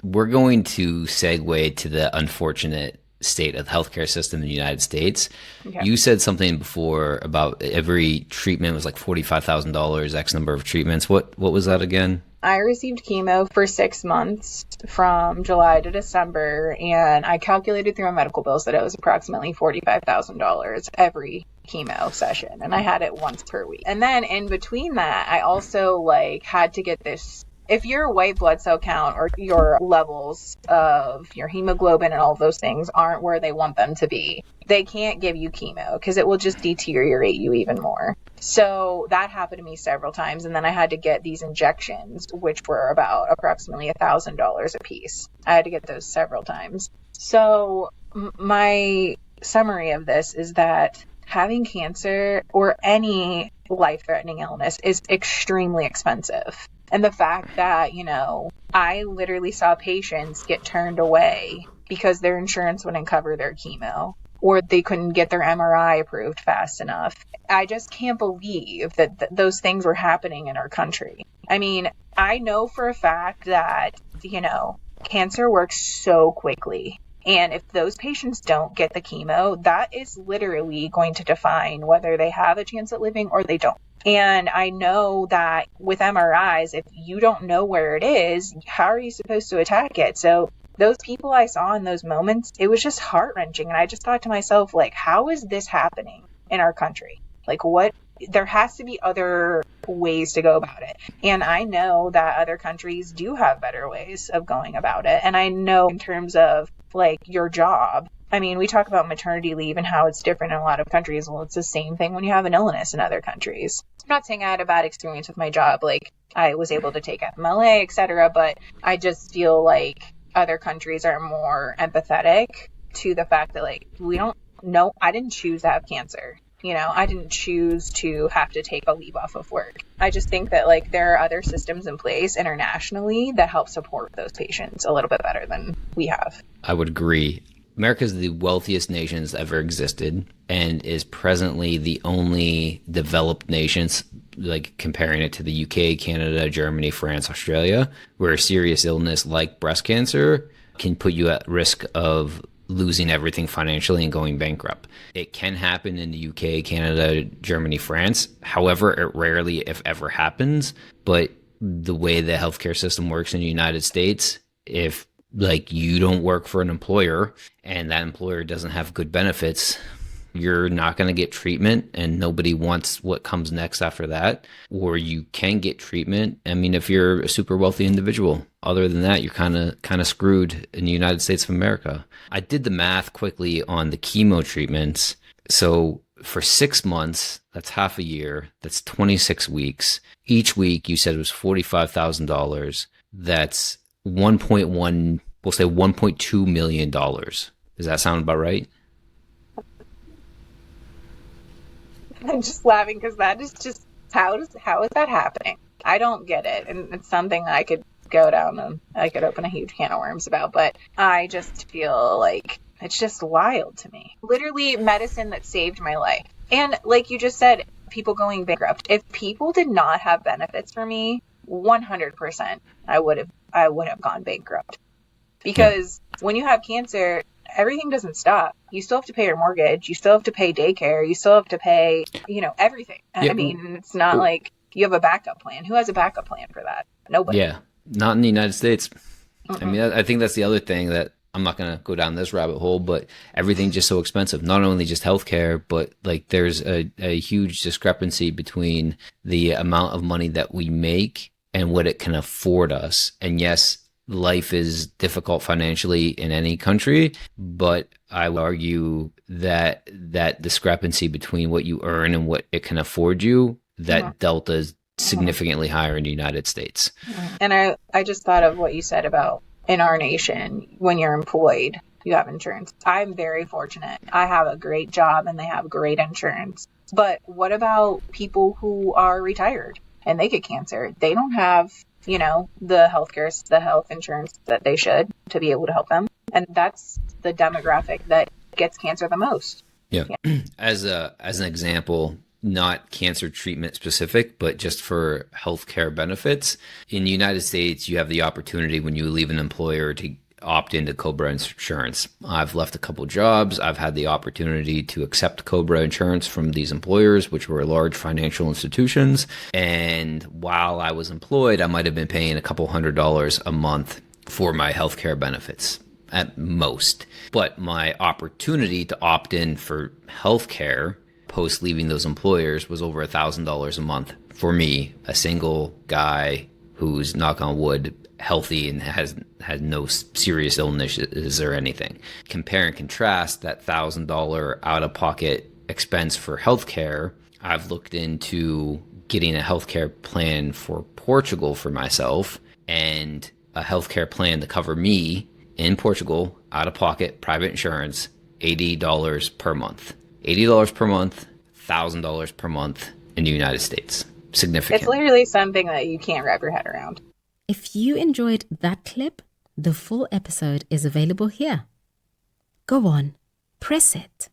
we're going to segue to the unfortunate state of the healthcare system in the United States. Okay. You said something before about every treatment was like $45,000, X number of treatments. What was that again? I received chemo for 6 months from July to December, and I calculated through my medical bills that it was approximately $45,000 every chemo session, and I had it once per week. And then in between that, I also had to get this. If your white blood cell count or your levels of your hemoglobin and all those things aren't where they want them to be, they can't give you chemo because it will just deteriorate you even more. So that happened to me several times. And then I had to get these injections, which were about approximately $1,000 a piece. I had to get those several times. So my summary of this is that having cancer or any life-threatening illness is extremely expensive. And the fact that, I literally saw patients get turned away because their insurance wouldn't cover their chemo or they couldn't get their MRI approved fast enough. I just can't believe that those things were happening in our country. I mean, I know for a fact that, cancer works so quickly. And if those patients don't get the chemo, that is literally going to define whether they have a chance at living or they don't. And I know that with MRIs, if you don't know where it is, how are you supposed to attack it? So those people I saw in those moments, it was just heart-wrenching. And I just thought to myself, how is this happening in our country? There has to be other ways to go about it. And I know that other countries do have better ways of going about it. And I know in terms of your job, I mean, we talk about maternity leave and how it's different in a lot of countries. Well, it's the same thing when you have an illness in other countries. I'm not saying I had a bad experience with my job. I was able to take FMLA, etc. But I just feel like other countries are more empathetic to the fact that we don't know. I didn't choose to have cancer. I didn't choose to have to take a leave off of work. I just think that there are other systems in place internationally that help support those patients a little bit better than we have. I would agree. America is the wealthiest nation that's ever existed and is presently the only developed nations, comparing it to the UK, Canada, Germany, France, Australia, where a serious illness like breast cancer can put you at risk of losing everything financially and going bankrupt. It can happen in the UK, Canada, Germany, France. However, it rarely, if ever, happens. But the way the healthcare system works in the United States, if you don't work for an employer and that employer doesn't have good benefits, you're not going to get treatment and nobody wants what comes next after that. Or you can get treatment. I mean, if you're a super wealthy individual, other than that, you're kind of screwed in the United States of America. I did the math quickly on the chemo treatments. So for 6 months, that's half a year. That's 26 weeks. Each week, you said it was $45,000. That's 1.1, we'll say $1.2 million. Does that sound about right? I'm just laughing because that is just, how is that happening? I don't get it. And it's something I could go down and I could open a huge can of worms about, but I just feel like it's just wild to me. Literally medicine that saved my life. And like you just said, people going bankrupt. If people did not have benefits for me, 100% I would have gone bankrupt. Because when you have cancer, everything doesn't stop. You still have to pay your mortgage. You still have to pay daycare. You still have to pay, everything. Yeah. I mean, it's not like you have a backup plan. Who has a backup plan for that? Nobody. Yeah, not in the United States. I mean, I think that's the other thing that I'm not going to go down this rabbit hole, but everything's just so expensive. Not only just healthcare, but there's a huge discrepancy between the amount of money that we make and what it can afford us. And yes, life is difficult financially in any country, but I would argue that that discrepancy between what you earn and what it can afford you, that delta is significantly higher in the United States. And I just thought of what you said about in our nation, when you're employed, you have insurance. I'm very fortunate. I have a great job and they have great insurance. But what about people who are retired and they get cancer? They don't have the health insurance that they should to be able to help them. And that's the demographic that gets cancer the most. Yeah. As an example, not cancer treatment specific, but just for healthcare benefits. In the United States, you have the opportunity when you leave an employer to opt into COBRA insurance. I've left a couple jobs. I've had the opportunity to accept COBRA insurance from these employers, which were large financial institutions. And while I was employed, I might have been paying a couple $100 a month for my healthcare benefits at most. But my opportunity to opt in for healthcare post leaving those employers was over $1,000 a month for me, a single guy who's, knock on wood, healthy and has had no serious illnesses or anything. Compare and contrast that $1,000 out-of-pocket expense for healthcare. I've looked into getting a healthcare plan for Portugal for myself, and a healthcare plan to cover me in Portugal, out-of-pocket, private insurance, $80 per month. $80 per month, $1,000 per month in the United States. Significant. It's literally something that you can't wrap your head around. If you enjoyed that clip, the full episode is available here. Go on, press it.